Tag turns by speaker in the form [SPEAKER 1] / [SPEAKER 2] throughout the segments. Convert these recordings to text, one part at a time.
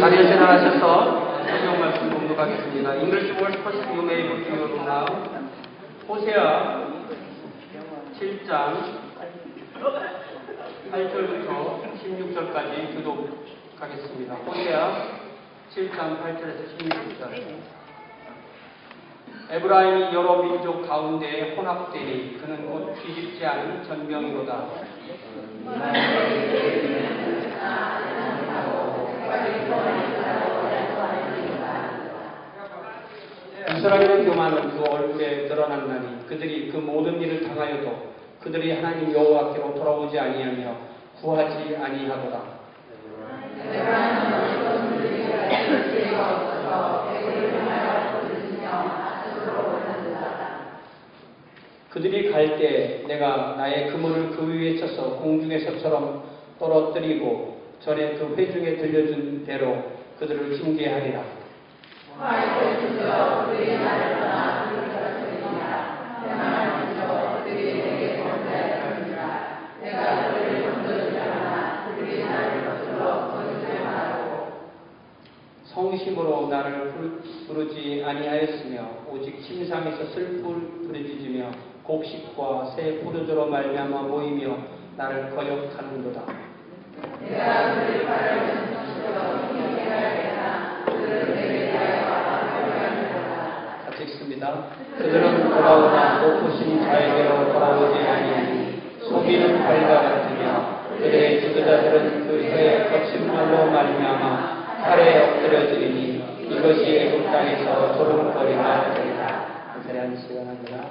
[SPEAKER 1] 자리에 전환하셔서 성경 말씀 공독하겠습니다. English words first you may able to read now. 호세아 7장 8절부터 16절까지 교독하겠습니다. 호세아 7장 8절에서 16절. 에브라임이 여러 민족 가운데 혼합되니 그는 곧 뒤집지 않은 전병이로다. 이스라엘의 교만은 그 얼굴에 드러났나니 그들이 그 모든 일을 당하여도 그들이 하나님 여호와께로 돌아오지 아니하며 구하지 아니하도다. 그들이 갈 때 내가 나의 그물을 그 위에 쳐서 공중에서처럼 떨어뜨리고 전에 그 회중에 들려준 대로 그들을 징계하리라. 성심으로 나를 부르지 아니하였으며 오직 침상에서 슬픔을 부르짖으며 곡식과 새 포도주로 말미암아 모이며 나를 거역하는도다. 내가 그를 바라보는 같이 읽습니다. 그들은 돌아오나 높으신 자에게로 돌아오지 아니하니 소비는 발과 같으며 그들의 지도자들은 그 혀의 거친 말로 말미암아 팔에 엎드려지리니 이것이 애굽 땅에서 조롱거리가 되리라. 한 자리 앉으시기 바랍니다.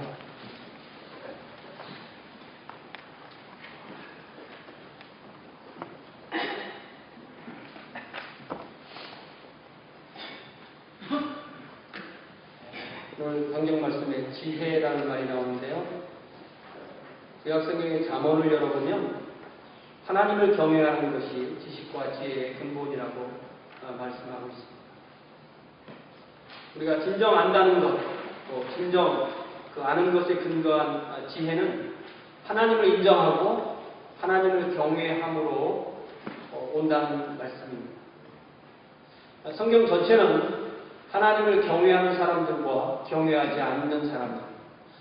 [SPEAKER 1] 오늘 성경 말씀에 지혜라는 말이 나오는데요. 구약성경의 잠언을 열어보면 하나님을 경외하는 것이 지식과 지혜의 근본이라고 말씀하고 있습니다. 우리가 진정 안다는 것, 또 진정 그 아는 것에 근거한 지혜는 하나님을 인정하고 하나님을 경외함으로 온다는 말씀입니다. 성경 전체는 하나님을 경외하는 사람들과 경외하지 않는 사람들,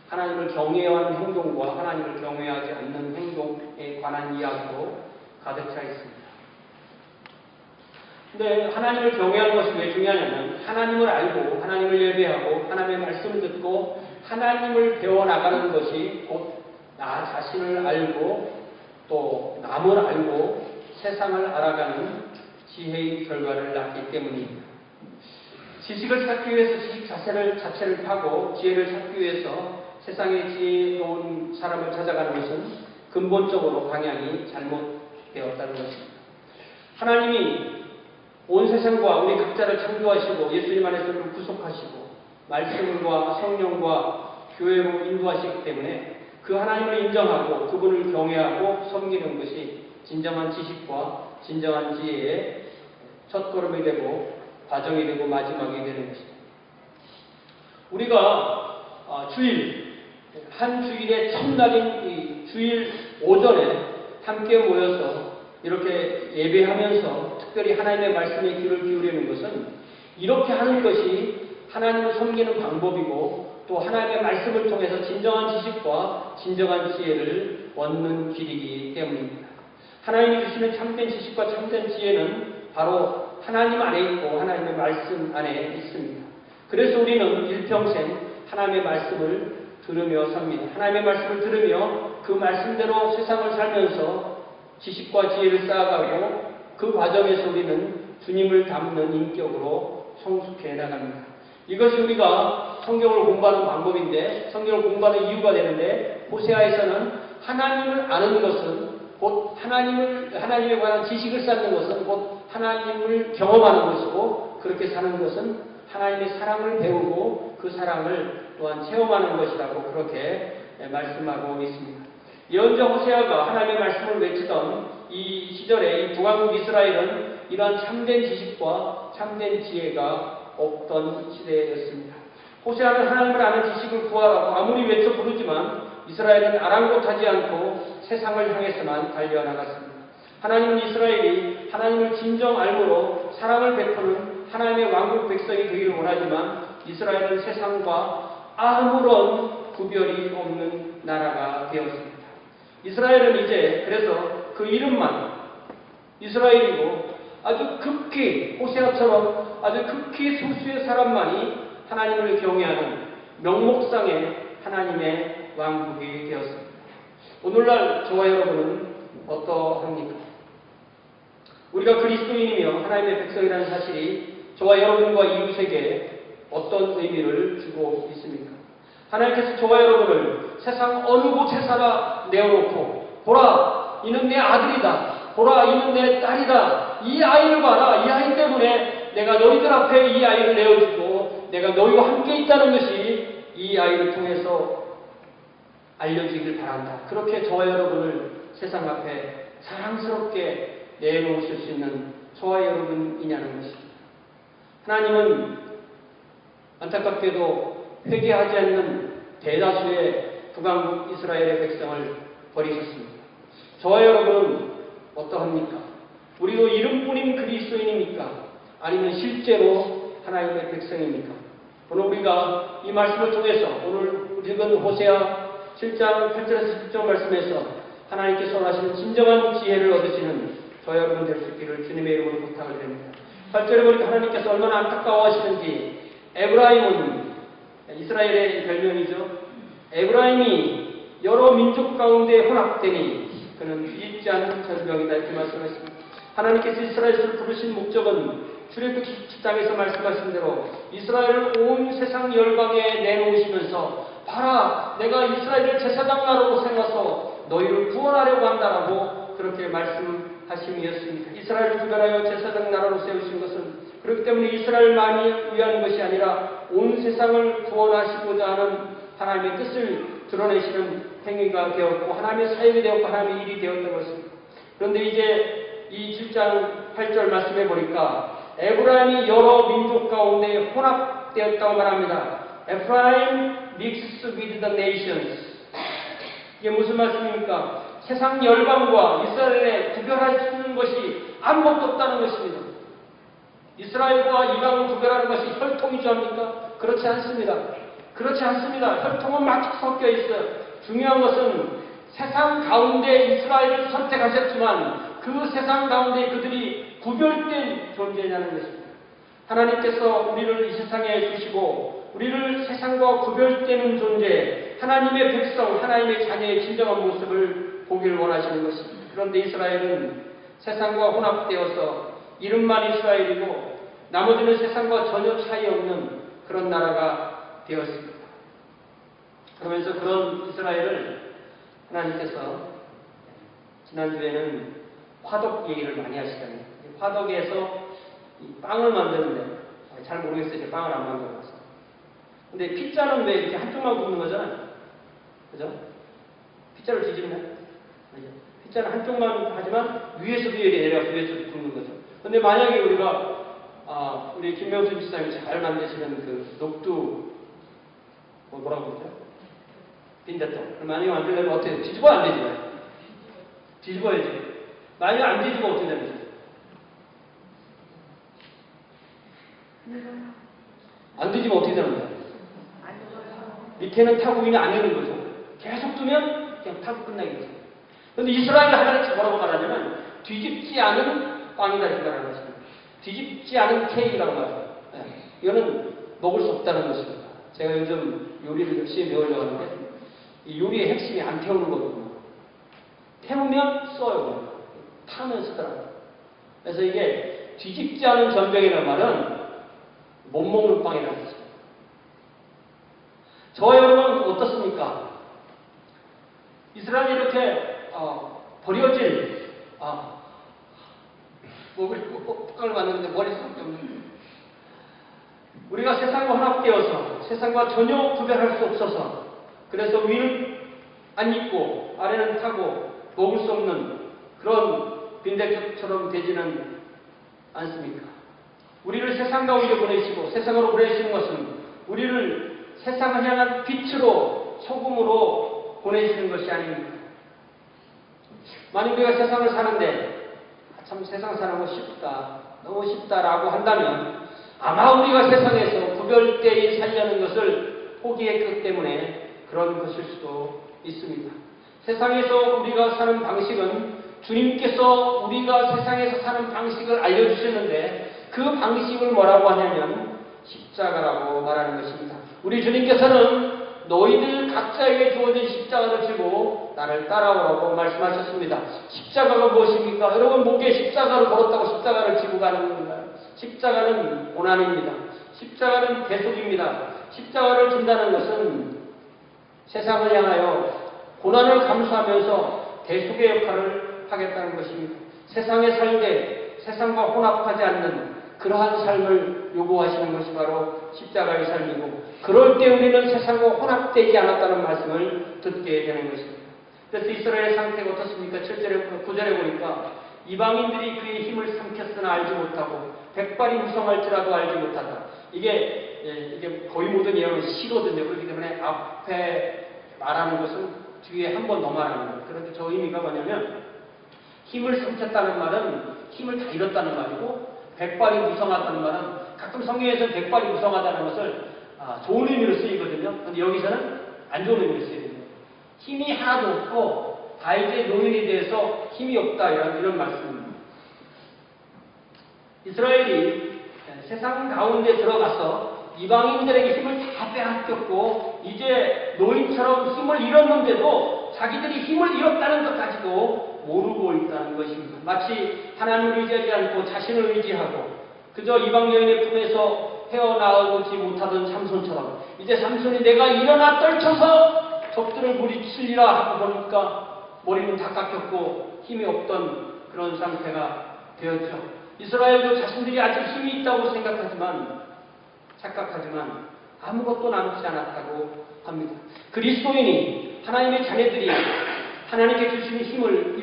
[SPEAKER 1] 하나님을 경외하는 행동과 하나님을 경외하지 않는 행동에 관한 이야기로 가득 차 있습니다. 근데 하나님을 경외하는 것이 왜 중요하냐면 하나님을 알고 하나님을 예배하고 하나님의 말씀을 듣고 하나님을 배워나가는 것이 곧 나 자신을 알고 또 남을 알고 세상을 알아가는 지혜의 결과를 낳기 때문입니다. 지식을 찾기 위해서 지식 자체를 파고 지혜를 찾기 위해서 세상의 지혜로운 사람을 찾아가는 것은 근본적으로 방향이 잘못되었다는 것입니다. 하나님이 온 세상과 우리 각자를 창조하시고 예수님 안에서 우리를 구속하시고 말씀과 성령과 교회로 인도하시기 때문에 그 하나님을 인정하고 그분을 경외하고 섬기는 것이 진정한 지식과 진정한 지혜의 첫걸음이 되고 과정이 되고 마지막이 되는 것입니다. 우리가 한 주일의 첫날인 이 주일 오전에 함께 모여서 이렇게 예배하면서 특별히 하나님의 말씀에 귀를 기울이는 것은 이렇게 하는 것이 하나님을 섬기는 방법이고 또 하나님의 말씀을 통해서 진정한 지식과 진정한 지혜를 얻는 길이기 때문입니다. 하나님이 주시는 참된 지식과 참된 지혜는 바로 하나님 안에 있고 하나님의 말씀 안에 있습니다. 그래서 우리는 일평생 하나님의 말씀을 들으며 삽니다. 하나님의 말씀을 들으며 그 말씀대로 세상을 살면서 지식과 지혜를 쌓아가고 그 과정에서 우리는 주님을 닮는 인격으로 성숙해 나갑니다. 이것이 우리가 성경을 공부하는 방법인데 성경을 공부하는 이유가 되는데 호세아에서는 하나님을 아는 것은 곧 하나님에 관한 지식을 쌓는 것은 곧 하나님을 경험하는 것이고 그렇게 사는 것은 하나님의 사랑을 배우고 그 사랑을 또한 체험하는 것이라고 그렇게 말씀하고 있습니다. 예언자 호세아가 하나님의 말씀을 외치던 이 시절에 이 북왕국 이스라엘은 이러한 참된 지식과 참된 지혜가 없던 시대였습니다. 호세아는 하나님을 아는 지식을 구하라고 아무리 외쳐 부르지만 이스라엘은 아랑곳하지 않고 세상을 향해서만 달려나갔습니다. 하나님은 이스라엘이 하나님을 진정 알므로 사랑을 베푸는 하나님의 왕국 백성이 되기를 원하지만 이스라엘은 세상과 아무런 구별이 없는 나라가 되었습니다. 이스라엘은 이제 그래서 그 이름만 이스라엘이고 아주 극히 호세아처럼 아주 극히 소수의 사람만이 하나님을 경외하는 명목상의 하나님의 왕국이 되었습니다. 오늘날 저와 여러분은 어떠합니까? 우리가 그리스도인이며 하나님의 백성이라는 사실이 저와 여러분과 이웃에게 어떤 의미를 주고 있습니까? 하나님께서 저와 여러분을 세상 어느 곳에서나 내어놓고 보라, 이는 내 아들이다. 보라, 이는 내 딸이다. 이 아이를 봐라. 이 아이 때문에 내가 너희들 앞에 이 아이를 내어주고 내가 너희와 함께 있다는 것이 이 아이를 통해서 알려지길 바란다. 그렇게 저와 여러분을 세상 앞에 사랑스럽게 내놓으실 수 있는 저와 여러분이냐는 것입니다. 하나님은 안타깝게도 회개하지 않는 대다수의 북왕국 이스라엘의 백성을 버리셨습니다. 저와 여러분은 어떠합니까? 우리도 이름뿐인 그리스도인입니까? 아니면 실제로 하나님의 백성입니까? 오늘 우리가 이 말씀을 통해서 오늘 읽은 호세아 7장 8절에서 10절 말씀에서 하나님께서 원하시는 진정한 지혜를 얻으시는 저 여러분 될 수 있기를 주님의 이름으로 부탁을 드립니다. 8절에 보니까 하나님께서 얼마나 안타까워하시는지 에브라임은 이스라엘의 별명이죠. 에브라임이 여러 민족 가운데 혼합되니 그는 뒤집지 않는 절벽이다 이렇게 말씀하십니다. 하나님께서 이스라엘을 부르신 목적은 출애굽기 10장에서 말씀하신 대로 이스라엘을 온 세상 열방에 내놓으시면서 봐라, 내가 이스라엘을 제사장 나라로 세워서 너희를 구원하려고 한다라고 그렇게 말씀하심이었습니다. 이스라엘을 구별하여 제사장 나라로 세우신 것은 그렇기 때문에 이스라엘만이 위한 것이 아니라 온 세상을 구원하시고자 하는 하나님의 뜻을 드러내시는 행위가 되었고 하나님의 사역이 되었고 하나님의 일이 되었던 것입니다. 그런데 이제 이 7장 8절 말씀해 보니까 에브라임이 여러 민족 가운데 혼합되었다고 말합니다. Ephraim mixed with the nations. 이게 무슨 말씀입니까? 세상 열방과 이스라엘에 구별할 수 있는 것이 아무것도 없다는 것입니다. 이스라엘과 이방을 구별하는 것이 혈통이 중요합니까? 그렇지 않습니다. 그렇지 않습니다. 혈통은 막 섞여 있어요. 중요한 것은 세상 가운데 이스라엘을 선택하셨지만 그 세상 가운데 그들이 구별된 존재냐는 것입니다. 하나님께서 우리를 이 세상에 주시고 우리를 세상과 구별되는 존재, 하나님의 백성, 하나님의 자녀의 진정한 모습을 보기를 원하시는 것입니다. 그런데 이스라엘은 세상과 혼합되어서 이름만 이스라엘이고 나머지는 세상과 전혀 차이 없는 그런 나라가 되었습니다. 그러면서 그런 이스라엘을 하나님께서 지난주에는 화덕 얘기를 많이 하시잖아요. 화덕에서 이 빵을 만드는데 잘 모르겠어요. 제가 빵을 안 만들어서. 근데 피자는 왜 이렇게 한쪽만 굽는 거잖아요. 그죠? 피자를 뒤집으면 피자는 한쪽만 하지만 위에서도 내려가서 위에서도 굽는 거죠. 근데 만약에 우리가 우리 김명수 집사님이 잘 만드시는 그 녹두 뭐라고 그러죠? 빈대떡. 만약에 만들려면 어떻게 해요? 뒤집어 안 되지? 뒤집어야지. 만약에 안 뒤집어 어떻게 되는 거죠? 안 뒤집어 어떻게 되는 거예요? 밑에는 타고 위는 안 되는 거죠. 계속 두면 그냥 타고 끝나겠죠. 그런데 이스라엘 하나님께서 뭐라고 말하냐면 뒤집지 않은 빵이다 이렇게 말하는 것입니다. 뒤집지 않은 케이크라고 말해요. 이거는 먹을 수 없다는 것입니다. 제가 요즘 요리를 열심히 배우려고 하는데 이 요리의 핵심이 안 태우는 거거든요. 태우면 써요. 타면 쓰더라고요. 그래서 이게 뒤집지 않은 전병이라는 말은 못 먹는 빵이라는 뜻입니다. 저와 여러분은 어떻습니까? 이스라엘이 이렇게 버려질 폭감을 만드는데 머릿속에 없는 우리가 세상과 혼합되어서 세상과 전혀 구별할 수 없어서 그래서 위는 안 입고 아래는 타고 먹을 수 없는 그런 빈대떡처럼 되지는 않습니까? 우리를 세상 가운데 보내시고 세상으로 보내시는 것은 우리를 세상을 향한 빛으로 소금으로 보내시는 것이 아닙니까? 만약 우리가 세상을 사는데 참 세상 사는 거 쉽다, 너무 쉽다라고 한다면 아마 우리가 세상에서 구별되이 살려는 것을 포기했기 때문에 그런 것일 수도 있습니다. 세상에서 우리가 사는 방식은 주님께서 우리가 세상에서 사는 방식을 알려주셨는데 그 방식을 뭐라고 하냐면 십자가라고 말하는 것입니다. 우리 주님께서는 너희들 각자에게 주어진 십자가를 지고 나를 따라오라고 말씀하셨습니다. 십자가가 무엇입니까? 여러분 목에 십자가를 걸었다고 십자가를 지고 가는 건가요? 십자가는 고난입니다. 십자가는 대속입니다. 십자가를 진다는 것은 세상을 향하여 고난을 감수하면서 대속의 역할을 하겠다는 것입니다. 세상에 살되 세상과 혼합하지 않는 그러한 삶을 요구하시는 것이 바로 십자가의 삶이고 그럴 때 우리는 세상과 혼합되지 않았다는 말씀을 듣게 되는 것입니다. 그래서 이스라엘의 상태가 어떻습니까? 7절에 9절에 보니까 이방인들이 그의 힘을 삼켰으나 알지 못하고 백발이 무성할지라도 알지 못하다. 이게 거의 모든 예언은 시거든요. 그렇기 때문에 앞에 말하는 것은 뒤에 한 번 더 말하는 거예요. 그런데 저 의미가 뭐냐면 힘을 삼켰다는 말은 힘을 다 잃었다는 말이고 백발이 무성하다는 말은 가끔 성경에서 백발이 무성하다는 것을 좋은 의미로 쓰이거든요. 그런데 여기서는 안 좋은 의미로 쓰입니다. 힘이 하나도 없고 다 이제 노인에 대해서 힘이 없다 이런 말씀입니다. 이스라엘이 세상 가운데 들어가서 이방인들에게 힘을 다 빼앗겼고 이제 노인처럼 힘을 잃었는데도 자기들이 힘을 잃었다는 것 가지고 모르고 있다는 것입니다. 마치 하나님을 의지하지 않고 자신을 의지하고 그저 이방 여인의 품에서 헤어나오지 못하던 삼손처럼 이제 삼손이 내가 일어나 떨쳐서 적들을 물리치리라 하고 보니까 머리는 다 깎였고 힘이 없던 그런 상태가 되었죠. 이스라엘도 자신들이 아직 힘이 있다고 착각하지만 아무것도 남지 않았다고 합니다. 그리스도인이 하나님의 자녀들이 하나님께 주신 힘을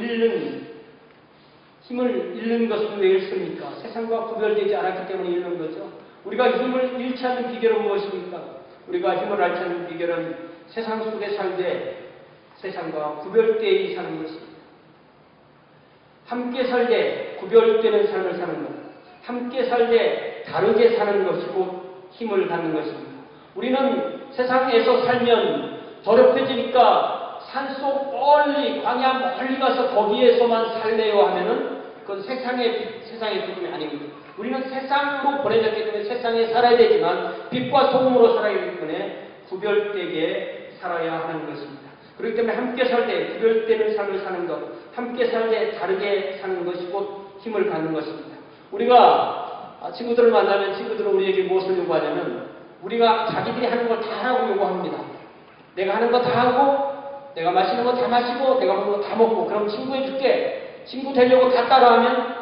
[SPEAKER 1] 잃는 것은 왜 잃습니까? 세상과 구별되지 않았기 때문에 잃는 거죠. 우리가 힘을 잃지 않는 비결은 무엇입니까? 우리가 힘을 잃지 않는 비결은 세상 속에 살되 세상과 구별되이 사는 것입니다. 함께 살되 구별되는 삶을 사는 것, 함께 살되 다르게 사는 것이고 힘을 갖는 것입니다. 우리는 세상에서 살면 더럽혀지니까 산속 멀리 광야 멀리 가서 거기에서만 살래요 하면은 그건 세상의 부분이 아닙니다. 우리는 세상으로 보내졌기 때문에 세상에 살아야 되지만 빛과 소금으로 살아야 되기 때문에 구별되게 살아야 하는 것입니다. 그렇기 때문에 함께 살 때 구별되는 삶을 사는 것, 함께 살 때 다르게 사는 것이 곧 힘을 갖는 것입니다. 우리가 친구들을 만나면 친구들은 우리에게 무엇을 요구하냐면 우리가 자기들이 하는 걸 다 하라고 요구합니다. 내가 하는 거 다 하고 내가 마시는 거 다 마시고 내가 먹는 거 다 먹고 그럼 친구 해줄게. 친구 되려고 다 따라하면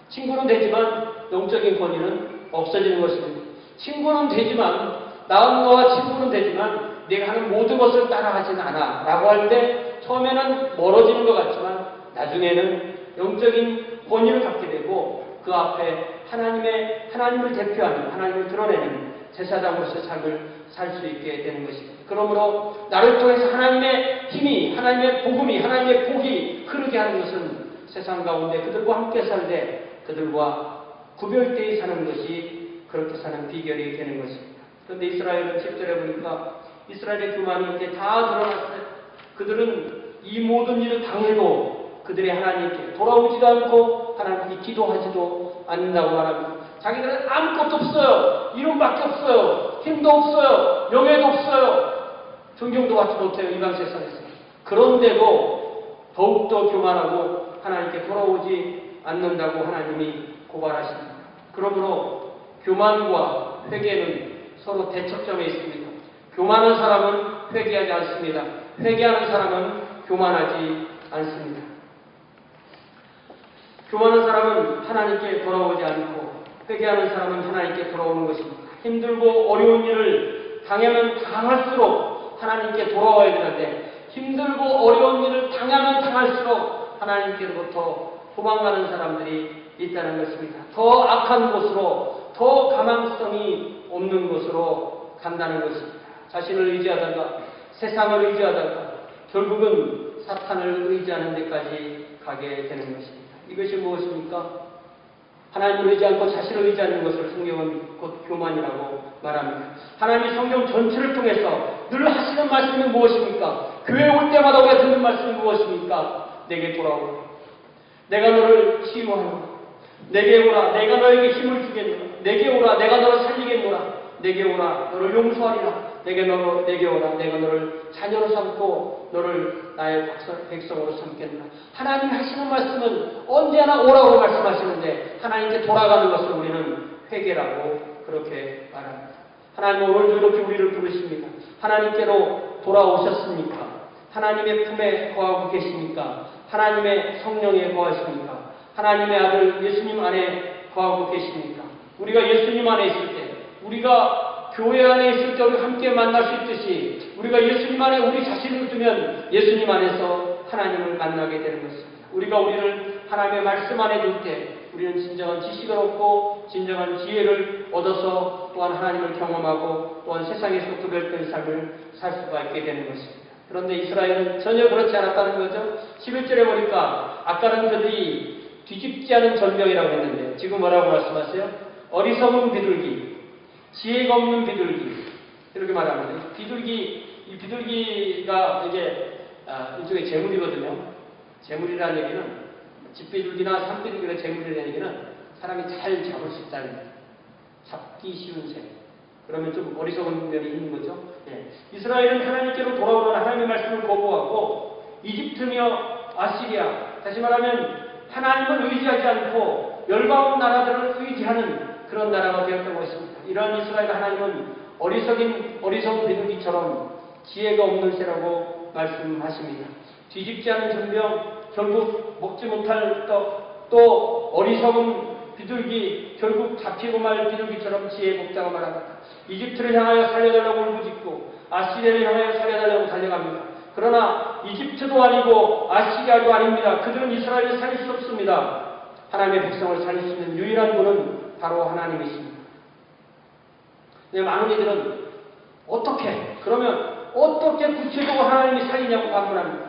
[SPEAKER 1] 친구는 되지만 영적인 권위는 없어지는 것입니다. 친구는 되지만 나와 친구는 되지만 내가 하는 모든 것을 따라하지는 않아 라고 할 때 처음에는 멀어지는 것 같지만 나중에는 영적인 권위를 갖게 되고 그 앞에 하나님을 대표하는 하나님을 드러내는 제사장으로서의 삶을 살 수 있게 되는 것입니다. 그러므로 나를 통해서 하나님의 힘이, 하나님의 복음이, 하나님의 복이 흐르게 하는 것은 세상 가운데 그들과 함께 살되 그들과 구별되이 사는 것이 그렇게 사는 비결이 되는 것입니다. 그런데 이스라엘은 10절에 보니까 이스라엘의 교만이 이제 다 드러났을 때 그들은 이 모든 일을 당해도 그들의 하나님께 돌아오지도 않고 하나님께 기도하지도 않는다고 말합니다. 자기들은 아무것도 없어요. 이름밖에 없어요. 힘도 없어요. 명예도 없어요. 존경도 받지 못해요. 이방 세상에서. 그런데도 더욱더 교만하고 하나님께 돌아오지 않는다고 하나님이 고발하십니다. 그러므로 교만과 회개는 서로 대척점에 있습니다. 교만한 사람은 회개하지 않습니다. 회개하는 사람은 교만하지 않습니다. 교만한 사람은 하나님께 돌아오지 않고 회개하는 사람은 하나님께 돌아오는 것입니다. 힘들고 어려운 일을 당하면 당할수록 하나님께 돌아와야 되는데 힘들고 어려운 일을 당하면 당할수록 하나님께로부터 도망가는 사람들이 있다는 것입니다. 더 악한 곳으로, 더 가망성이 없는 곳으로 간다는 것입니다. 자신을 의지하다가 세상을 의지하다가 결국은 사탄을 의지하는 데까지 가게 되는 것입니다. 이것이 무엇입니까? 하나님을 의지하고 자신을 의지하는 것을 성경은 곧 교만이라고 말합니다. 하나님이 성경 전체를 통해서 늘 하시는 말씀이 무엇입니까? 교회 올 때마다 우리가 듣는 말씀이 무엇입니까? 내게 돌아오라. 내가 너를 치유하노라. 내게 오라. 내가 너에게 힘을 주겠노라. 내게 오라. 내가 너를 살리겠노라. 내게 오라. 너를 용서하리라. 내게 오라. 내가 너를 자녀로 삼고 너를 나의 백성으로 삼겠노라. 하나님이 하시는 말씀은 언제나 오라고 말씀하시는데 하나님께 돌아가는 것을 우리는 회개라고 그렇게 말합니다. 하나님은 오늘도 이렇게 우리를 부르십니다. 하나님께로 돌아오셨습니까? 하나님의 품에 거하고 계십니까? 하나님의 성령에 거하십니까? 하나님의 아들 예수님 안에 거하고 계십니까? 우리가 예수님 안에 있을 때, 우리가 교회 안에 있을 때 우리가 함께 만날 수 있듯이 우리가 예수님 안에 우리 자신을 두면 예수님 안에서 하나님을 만나게 되는 것입니다. 우리가 우리를 하나님의 말씀 안에 둘 때 우리는 진정한 지식을 얻고 진정한 지혜를 얻어서 또한 하나님을 경험하고 또한 세상에서 구별된 삶을 살 수가 있게 되는 것입니다. 그런데 이스라엘은 전혀 그렇지 않았다는 거죠. 11절에 보니까 아까는 그들이 뒤집지 않은 전병이라고 했는데 지금 뭐라고 말씀하세요? 어리석은 비둘기, 지혜가 없는 비둘기 이렇게 말합니다. 이 비둘기가 이제 일종의 재물이거든요. 재물이라는 얘기는 집비둘기나 산비둘기나 재물이라는 얘기는 사람이 잘 잡을 수 있다는 잡기 쉬운 새. 그러면 좀 어리석은 면이 있는 거죠. 예. 이스라엘은 하나님께로 돌아오는 하나님의 말씀을 거부하고 이집트며 아시리아, 다시 말하면 하나님을 의지하지 않고 열방 나라들을 의지하는 그런 나라가 되었다고 했습니다. 이러한 이스라엘 하나님은 어리석은 비둘기처럼 지혜가 없는 새라고 말씀하십니다. 뒤집지 않은 전병, 결국 먹지 못할 떡, 또 어리석은 비둘기, 결국 잡히고 말 비둘기처럼 지혜 없다고 말합니다. 이집트를 향하여 살려달라고 울부짖고 아시리아를 향하여 살려달라고 달려갑니다. 그러나 이집트도 아니고 아시리아도 아닙니다. 그들은 이스라엘을 살릴 수 없습니다. 하나님의 백성을 살릴 수 있는 유일한 분은 바로 하나님이십니다. 많은 이들은 그러면 어떻게 구체적으로 하나님이 살리냐고 반문합니다.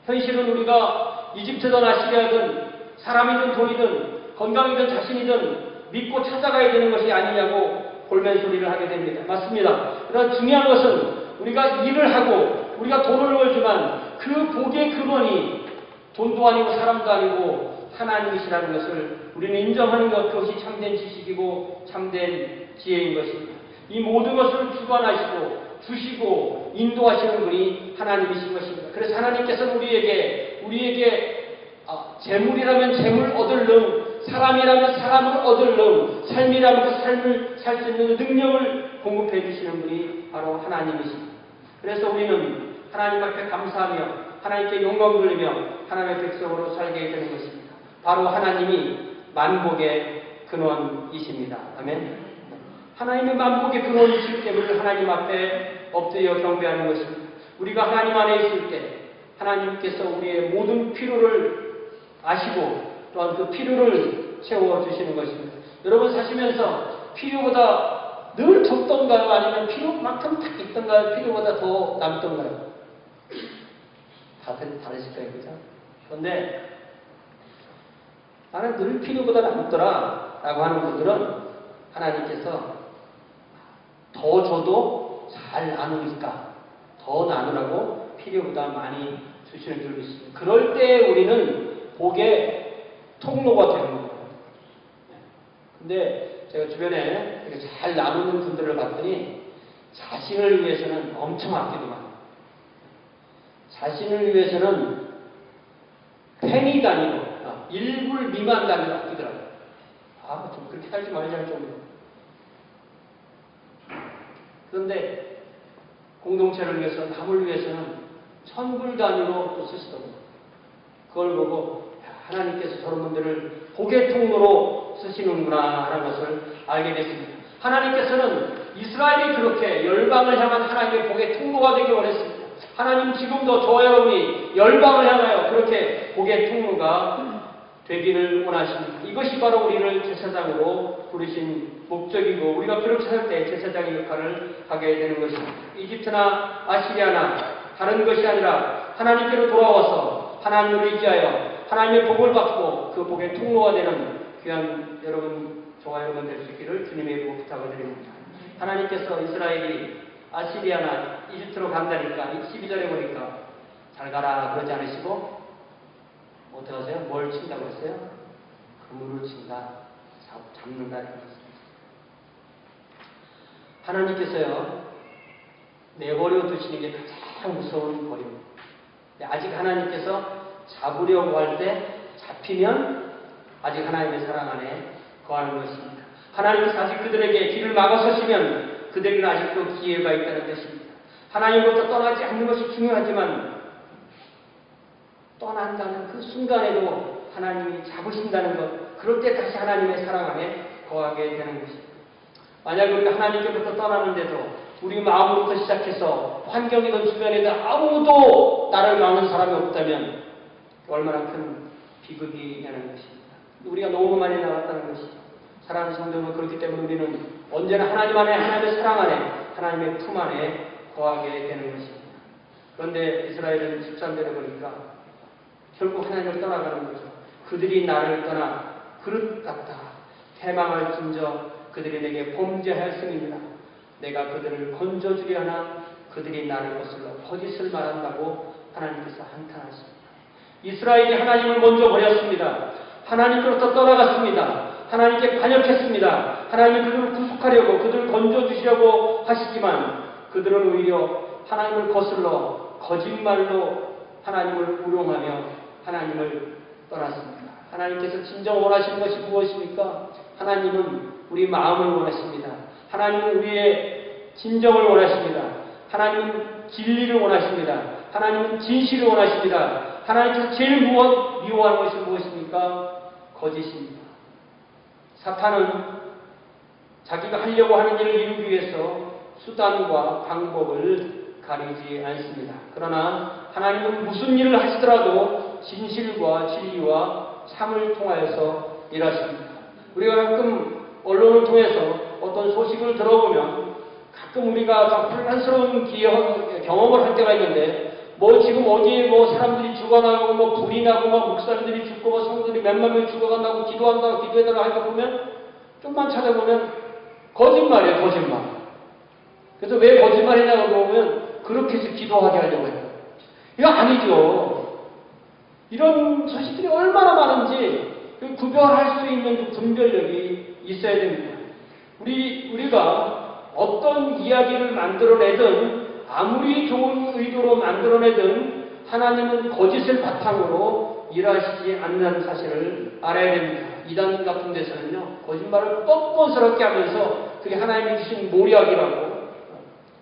[SPEAKER 1] 현실은 우리가 이집트든 아시리아든 사람이든 돈이든 건강이든 자신이든 믿고 찾아가야 되는 것이 아니냐고 골멘 소리를 하게 됩니다. 맞습니다. 그러나 중요한 것은 우리가 일을 하고 우리가 돈을 벌지만 그 복의 근원이 돈도 아니고 사람도 아니고 하나님이시라는 것을 우리는 인정하는 것, 그것이 참된 지식이고 참된 지혜인 것입니다. 이 모든 것을 주관하시고 주시고 인도하시는 분이 하나님이신 것입니다. 그래서 하나님께서는 우리에게 재물이라면 재물 얻을 능, 사람이라면 사람을 얻을 능, 삶이라면 그 삶을 살 수 있는 능력을 공급해 주시는 분이 바로 하나님이십니다. 그래서 우리는 하나님 앞에 감사하며 하나님께 영광 돌리며 하나님의 백성으로 살게 되는 것입니다. 바로 하나님이 만복의 근원이십니다. 아멘. 하나님의 만복의 근원이시기 때문에 하나님 앞에 엎드려 경배하는 것입니다. 우리가 하나님 안에 있을 때 하나님께서 우리의 모든 필요를 아시고 또한 그 필요를 채워주시는 것입니다. 여러분 사시면서 필요보다 늘 적던가요? 아니면 필요만큼 딱 있던가요? 필요보다 더 남던가요? 다르실 거예요, 그죠? 그런데 나는 늘 필요보다 남더라 라고 하는 분들은 하나님께서 더 줘도 잘 나누니까 더 나누라고 필요보다 많이 주시는 줄 믿습니다. 그럴 때 우리는 복의 통로가 되는 거예요. 근데 제가 주변에 이렇게 잘 나누는 분들을 봤더니 자신을 위해서는 엄청 아끼더만. 자신을 위해서는 penny 단위로 1불 미만 단위로 아끼더라고요. 좀 그렇게 살지 말자 할 정도로. 그런데 공동체를 위해서, 남을 위해서는 1000불 단위로 또 쓰시더군요. 그걸 보고 하나님께서 저런 분들을 복의 통로로 쓰시는구나 하는 것을 알게 됐습니다. 하나님께서는 이스라엘이 그렇게 열방을 향한 하나님의 복의 통로가 되기 원했습니다. 하나님 지금도 저와 여러분이 열방을 향하여 그렇게 복의 통로가 되기를 원하십니다. 이것이 바로 우리를 제사장으로 부르신 목적이고 우리가 그렇게 살 때 제사장의 역할을 하게 되는 것입니다. 이집트나 아시리아나 다른 것이 아니라 하나님께로 돌아와서 하나님을 의지하여 하나님의 복을 받고 그 복의 통로가 되는 귀한 여러분, 저와 여러분 될 수 있기를 주님의 이름으로 부탁을 드립니다. 하나님께서 이스라엘이 아시리아나 이집트로 간다니까 12절에 보니까 잘 가라 그러지 않으시고 어떻게 하세요? 뭘 친다고 했어요? 그물을 친다, 잡는다 이렇게 했습니다. 하나님께서요 내버려 두시는 게 가장 무서운 거리입니다. 아직 하나님께서 잡으려고 할 때 잡히면 아직 하나님의 사랑 안에 거하는 것입니다. 하나님께서 아직 그들에게 길을 막아서시면 그들에게는 아직도 기회가 있다는 것입니다. 하나님으로부터 떠나지 않는 것이 중요하지만 떠난다는 그 순간에도 하나님이 잡으신다는 것, 그럴 때 다시 하나님의 사랑 안에 거하게 되는 것입니다. 만약 우리가 하나님께부터 떠나는데도 우리 마음으로부터 시작해서 환경이든 주변에든 아무도 나를 막는 사람이 없다면 얼마나 큰 비극이 되는 것입니다. 우리가 너무 많이 나갔다는 것이죠. 사랑하는 성도는 그렇기 때문에 우리는 언제나 하나님 안에, 하나님의 사랑 안에, 하나님의 품 안에 거하게 되는 것입니다. 그런데 이스라엘은 13절에 보니까 결국 하나님을 떠나가는 거죠. 그들이 나를 떠나 그릇 같다 패망할 진저 그들이 내게 범죄하였음이니라. 내가 그들을 건져주려 하나 그들이 나를 거슬러 거짓을 말한다고 하나님께서 한탄하십니다. 이스라엘이 하나님을 먼저 버렸습니다. 하나님으로부터 떠나갔습니다. 하나님께 반역했습니다. 하나님이 그들을 구속하려고 그들을 건져주시려고 하시지만 그들은 오히려 하나님을 거슬러 거짓말로 하나님을 우롱하며 하나님을 떠났습니다. 하나님께서 진정 원하시는 것이 무엇입니까? 하나님은 우리 마음을 원하십니다. 하나님은 우리의 진정을 원하십니다. 하나님은 진리를 원하십니다. 하나님은 진실을 원하십니다. 하나님께서 제일 미워하는 것이 무엇입니까? 거짓입니다. 사탄은 자기가 하려고 하는 일을 이루기 위해서 수단과 방법을 가리지 않습니다. 그러나 하나님은 무슨 일을 하시더라도 진실과 진리와 참을 통하여서 일하십니다. 우리가 가끔 언론을 통해서 어떤 소식을 들어보면 가끔 우리가 혼란스러운 경험을 할 때가 있는데 지금 어디에 사람들이 죽어나가고 불이 나고 목사님들이 죽고 성도들이 몇만 명이 죽어간다고 기도해달라고 하니까 보면 좀만 찾아보면 거짓말이에요. 거짓말. 그래서 왜 거짓말이냐고 보면 그렇게 해서 기도하게 하려고 해요. 이거 아니죠. 이런 소식들이 얼마나 많은지 구별할 수 있는 그 분별력이 있어야 됩니다. 우리가 어떤 이야기를 만들어내든 아무리 좋은 의도로 만들어내든 하나님은 거짓을 바탕으로 일하시지 않는 사실을 알아야 됩니다. 이단 같은 데서는요 거짓말을 뻔뻔스럽게 하면서 그게 하나님이 주신 모략이라고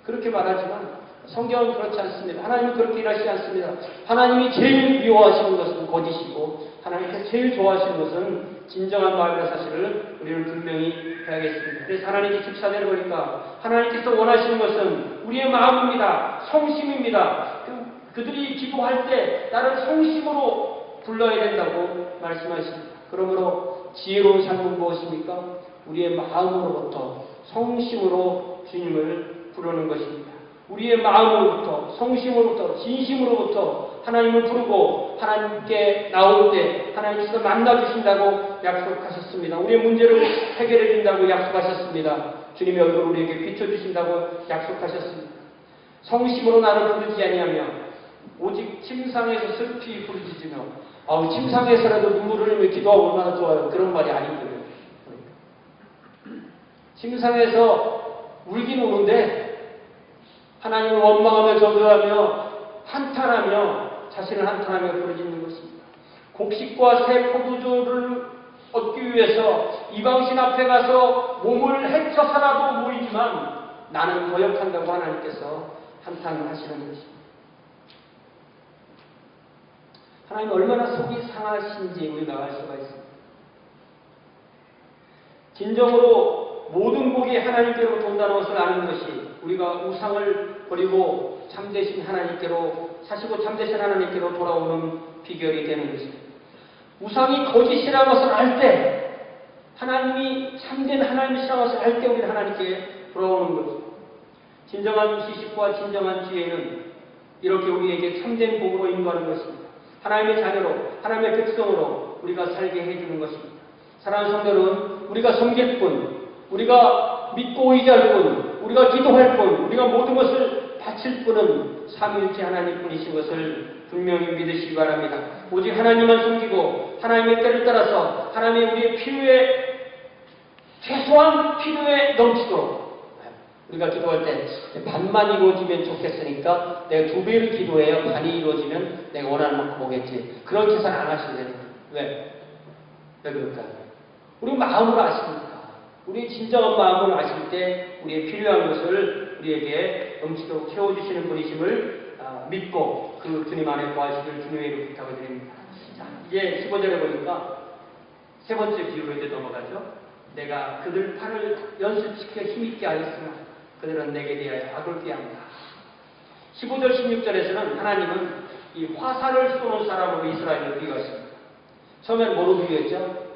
[SPEAKER 1] 그렇게 말하지만 성경은 그렇지 않습니다. 하나님은 그렇게 일하시지 않습니다. 하나님이 제일 미워하시는 것은 거짓이고 하나님께서 제일 좋아하시는 것은 진정한 마음이라는 사실을 우리는 분명히 해야겠습니다. 그래서 하나님이 14절을 보니까 하나님께서 원하시는 것은 우리의 마음입니다. 성심입니다. 그들이 기도할 때 나를 성심으로 불러야 된다고 말씀하십니다. 그러므로 지혜로운 삶은 무엇입니까? 우리의 마음으로부터 성심으로 주님을 부르는 것입니다. 우리의 마음으로부터 성심으로부터 진심으로부터 하나님을 부르고 하나님께 나올 때 하나님께서 만나주신다고 약속하셨습니다. 우리의 문제를 해결해 준다고 약속하셨습니다. 주님의 얼굴을 우리에게 비춰주신다고 약속하셨습니다. 성심으로 나를 부르지 아니하며 오직 침상에서 슬피 부르짖으며 침상에서라도 눈물을 흘리며 기도하고 얼마나 좋아요. 그런 말이 아니고요. 침상에서 울긴 우는데 하나님을 원망하며 저주하며 한탄하며 자신을 한탄하며 부르짖는 것입니다. 곡식과 새 포도주를 얻기 위해서 이방신 앞에 가서 몸을 해쳐서라도 모이지만 나는 거역한다고 하나님께서 한탄을 하시는 것입니다. 하나님 얼마나 속이 상하신지 우리가 알 수가 있습니다. 진정으로 모든 복이 하나님께로 돈다는 것을 아는 것이 우리가 우상을 버리고 참되신 하나님께로 사시고 참되신 하나님께로 돌아오는 비결이 되는 것입니다. 우상이 거짓이라는 것을 알 때 하나님이 참된 하나님이시라는 것을 알 때 우리는 하나님께 돌아오는 것입니다. 진정한 지식과 진정한 지혜는 이렇게 우리에게 참된 복으로 인도하는 것입니다. 하나님의 자녀로 하나님의 백성으로 우리가 살게 해주는 것입니다. 사랑하는 성도는 우리가 섬길 뿐, 우리가 믿고 의지할 뿐, 우리가 기도할 뿐, 우리가 모든 것을 바칠 뿐은 삼위일체 하나님뿐이신 것을 분명히 믿으시기 바랍니다. 오직 하나님만 섬기고 하나님의 때를 따라서 하나님의 우리의 필요에 최소한 필요에 넘치도록 우리가 기도할 때 반만 이루어지면 좋겠으니까 내가 2배를 기도해요. 반이 이루어지면 내가 원하는 만큼 오겠지. 그런 계산 안 하시면 왜? 왜 그럴까요? 우리 마음을 아십니까? 우리 진정한 마음을 아실 때 우리의 필요한 것을 우리에게 넘치도록 채워주시는 분이심을 믿고 그 주님 안에 거하시길 주님의 이름으로 부탁을 드립니다. 자, 이제 15절에 보니까 세 번째 비유로 이제 넘어가죠. 내가 그들 팔을 연습시켜 힘있게 하였으나 그들은 내게 대하여 악을 꾀한다. 15절 16절에서는 하나님은 이 화살을 쏘는 사람으로 이스라엘을 비유하십니다. 처음엔 뭐로 비유했죠?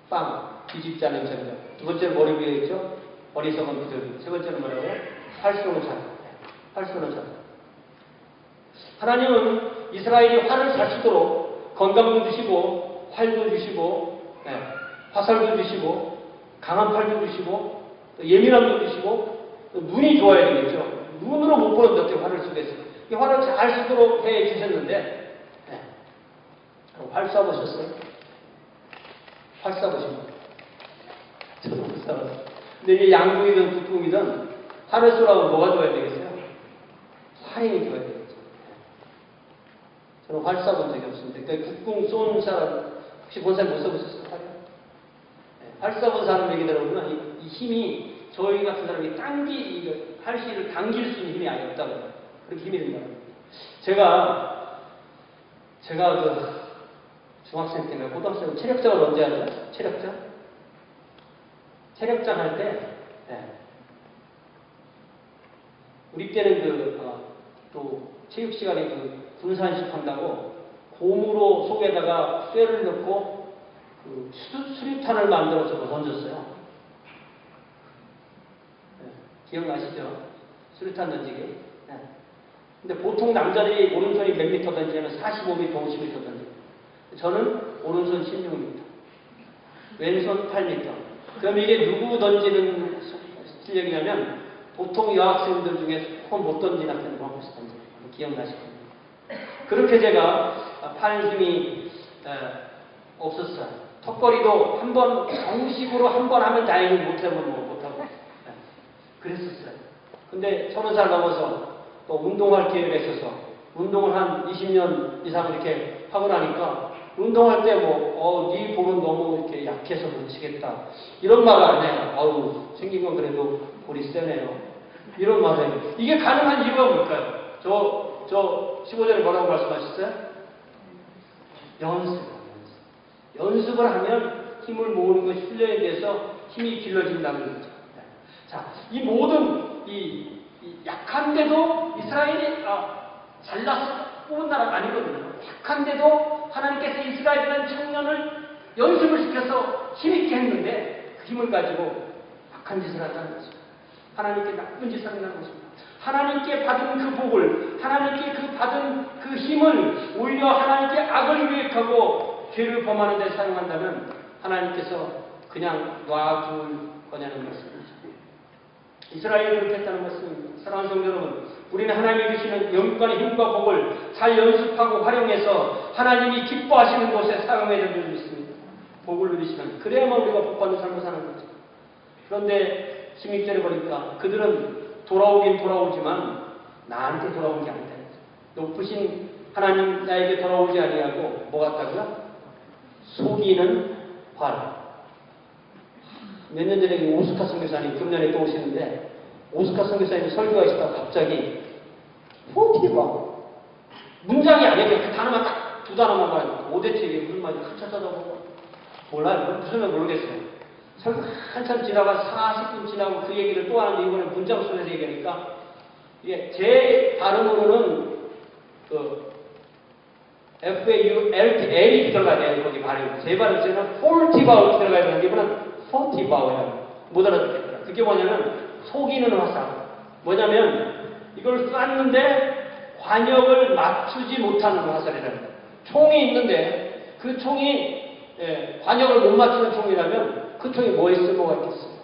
[SPEAKER 1] 빵, 뒤집지 않은 전력. 두 번째는 뭐로 비유했죠? 어리석은 그들. 세 번째는 뭐라고요? 활 쏘는 사람. 활 쏘는 사람. 하나님은 이스라엘이 활을 잘 쏘도록 건강도 주시고 활도 주시고 화살도 주시고 강한 팔도 주시고 또 예민함도 주시고 또 눈이 좋아야 되겠죠. 눈으로 못 보는 어떻게 활을 쏘겠어요. 이 활을 잘 쏘도록 해 주셨는데 활 쏴보셨어요? 활 쏴보시면 저도 못 쏴봤어요. 근데 이게 양궁이든 북궁이든 활을 쏘라고 뭐가 좋아야 되겠어요? 활이 좋아야 되겠죠. 저는 활 쏴본 적이 없습니다. 그러니까 북궁 쏜 사람 혹시 본 사람 못 써보셨어요? 활 쏴본 사람 얘기 들어보면 이 힘이 저희 같은 사람이 활씨를 당길 수 있는 힘이 아예 없다고 해요. 그렇게 힘이 된다고 해요. 제가 그 중학생 때문에 고등학생 체력장을 언제 하죠? 체력장 할 때 우리 때는 또 체육 시간에 분산식 한다고 고무로 속에다가 쇠를 넣고 수류탄을 만들어서 던졌어요. 기억나시죠? 수류탄 던지기. 근데 보통 남자들이 오른손이 몇 미터 던지냐면 45m, 50m 던져요. 저는 오른손 16m, 왼손 8m. 그럼 이게 누구 던지는 실력이냐면 보통 여학생들 중에 손 못 던지는 학생들 한 번씩 던져요. 기억나실 겁니다. 그렇게 제가 팔 힘이 없었어요. 턱걸이도 한 번 정식으로 한 번 하면 다행히 못하면 못하고 그랬었어요. 근데 30살 넘어서 또 운동할 기회가 있어서 운동을 한 20년 이상 이렇게 하고 나니까 운동할 때 네 볼은 너무 이렇게 약해서 못 치겠다. 이런 말을 안 해요. 생긴 건 그래도 볼이 세네요. 이런 말을 해요. 이게 가능한 이유가 뭘까요? 저 15절에 뭐라고 말씀하셨어요? 연습을 하면 힘을 모으는 것, 훈련에 대해서 힘이 길러진다는 거죠. 자, 이 모든 약한데도 이스라엘이 잘나서 뽑은 나라가 아니거든요. 약한데도 하나님께서 이스라엘이라는 청년을 연습을 시켜서 힘있게 했는데 그 힘을 가지고 악한 짓을 한다는 것입니다. 하나님께 나쁜 짓을 한다는 것입니다. 하나님께 받은 그 복을, 하나님께 받은 그 힘을 오히려 하나님께 악을 유익하고 죄를 범하는 데 사용한다면 하나님께서 그냥 놔둘 거냐는 말씀이죠. 이스라엘이 그렇게 했다는 말씀입니다. 사랑하는 성도 여러분, 우리는 하나님이 주시는 영육간의 힘과 복을 잘 연습하고 활용해서 하나님이 기뻐하시는 곳에 사용해야 되는 줄 믿습니다. 복을 누리시면 그래야만 우리가 복받는 삶을 사는 거죠. 그런데 16절에 보니까 그들은 돌아오긴 돌아오지만 나한테 돌아온 게 아니다. 높으신 하나님 나에게 돌아오지 아니하고 뭐 같다고요? 속이는 활. 몇 년 전에 오스카 선교사님 금년에 또 오시는데 오스카 선교사님이 설교하시다가 갑자기 포티바 문장이 아니에요. 그 단어만 딱 두 단어만 말해요. 오대체 이게 무슨 말인지 한참 찾아보고 몰라요. 무슨 말 모르겠어요. 설교 한참 지나가 40분 지나고 그 얘기를 또 하는데 이번에 문장 속에서 얘기하니까 이게 제 발음으로는 F-A-U-L-T-A이 들어가야 돼요. 거기 발음이. 제 발음으로는 폴티바우 들어가야 되는데 이번엔 포티바우예요. 못 알아듣겠더라. 그게 뭐냐면 속이는 화살. 뭐냐면 이걸 쐈는데 관역을 맞추지 못하는 화살이라는 거예요. 총이 있는데 그 총이 관역을 못 맞추는 총이라면 그 총이 뭐에 쓸모가 있겠어요?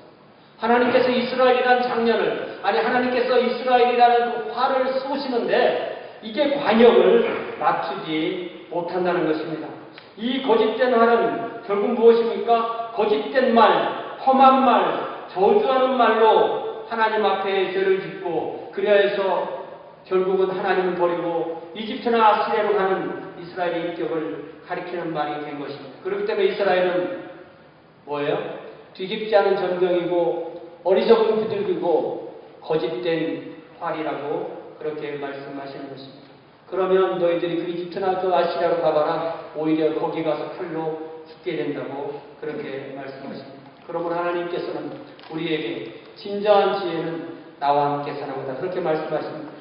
[SPEAKER 1] 하나님께서 이스라엘이라는 장년을, 아니 하나님께서 이스라엘이라는 그 활을 쏘시는데 이게 관역을 맞추지 못한다는 것입니다. 이 거짓된 활은 결국 무엇입니까? 거짓된 말, 험한 말, 저주하는 말로 하나님 앞에 죄를 짓고, 그래야 해서 결국은 하나님을 버리고 이집트나 아시리아로 가는 이스라엘의 인격을 가리키는 말이 된 것입니다. 그렇기 때문에 이스라엘은 뭐예요? 뒤집지 않은 전경이고 어리석은 비둘기고 거짓된 활이라고 그렇게 말씀하시는 것입니다. 그러면 너희들이 그 이집트나 그 아시리아로 가봐라. 오히려 거기 가서 칼로 죽게 된다고 그렇게 말씀하십니다. 그러므로 하나님께서는 우리에게 진정한 지혜는 나와 함께 사나보다 그렇게 말씀하십니다.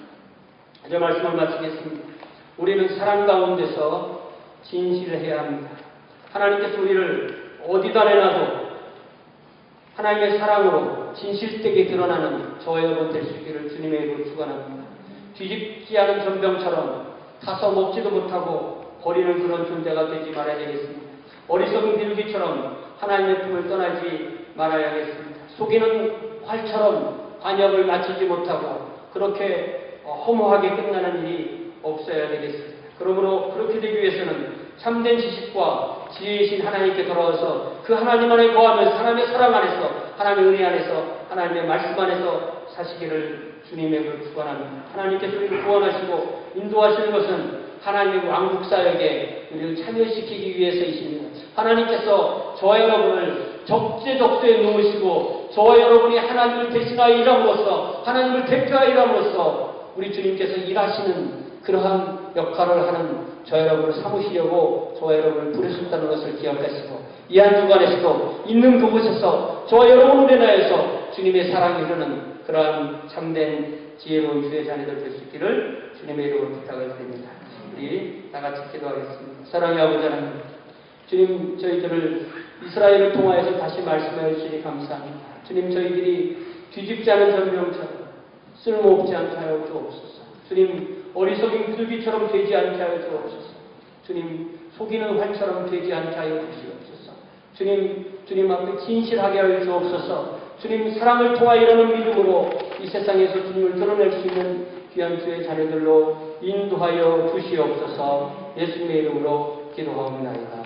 [SPEAKER 1] 이제 말씀을 마치겠습니다. 우리는 사랑 가운데서 진실을 해야 합니다. 하나님께서 우리를 어디다 내놔도 하나님의 사랑으로 진실되게 드러나는 저와 여러분 될 수 있기를 주님의 이름으로 축원합니다. 뒤집지 않은 전병처럼 타서 먹지도 못하고 버리는 그런 존재가 되지 말아야 되겠습니다. 어리석은 비둘기처럼 하나님의 품을 떠나지 말아야겠습니다. 속이는 활처럼 관역을 맞추지 못하고 그렇게 허무하게 끝나는 일이 없어야 되겠습니다. 그러므로 그렇게 되기 위해서는 참된 지식과 지혜이신 하나님께 돌아와서 그 하나님 안에 거하면서 하나님의 사랑 안에서, 하나님의 은혜 안에서, 하나님의 말씀 안에서 사시기를 주님의 이름으로 축원합니다. 하나님께서 우리를 구원하시고 인도하시는 것은 하나님의 왕국 사역에 우리를 참여시키기 위해서이십니다. 하나님께서 저와 여러분을 적재적소에 놓으시고 저와 여러분이 하나님을 대신하여 일함으로써, 하나님을 대표하여 일함으로써 우리 주님께서 일하시는 그러한 역할을 하는 저와 여러분을 삼으시려고 저와 여러분을 부르셨다는 것을 기억하시고, 이 한 주간에서도 있는 그곳에서 저와 여러분을 인하여서 주님의 사랑이 흐르는 그러한 참된 지혜로운 주의 자녀들 될 수 있기를 주님의 이름으로 부탁을 드립니다. 우리 다 같이 기도하겠습니다. 사랑의 아버지 하나님, 주님, 저희들을 이스라엘을 통하여서 다시 말씀하여 주시니 감사합니다. 주님, 저희들이 뒤집지 않은 전병처럼 쓸모없지 않게 하여 주옵소서. 주님, 어리석인 비둘기처럼 되지 않게 하여 주옵소서. 주님, 속이는 활처럼 되지 않게 하여 주시옵소서. 주님 앞에 진실하게 하여 주옵소서. 주님, 사랑을 통하여 이러는 믿음으로 이 세상에서 주님을 드러낼 수 있는 귀한 주의 자녀들로 인도하여 주시옵소서. 예수님의 이름으로 기도하옵나이다.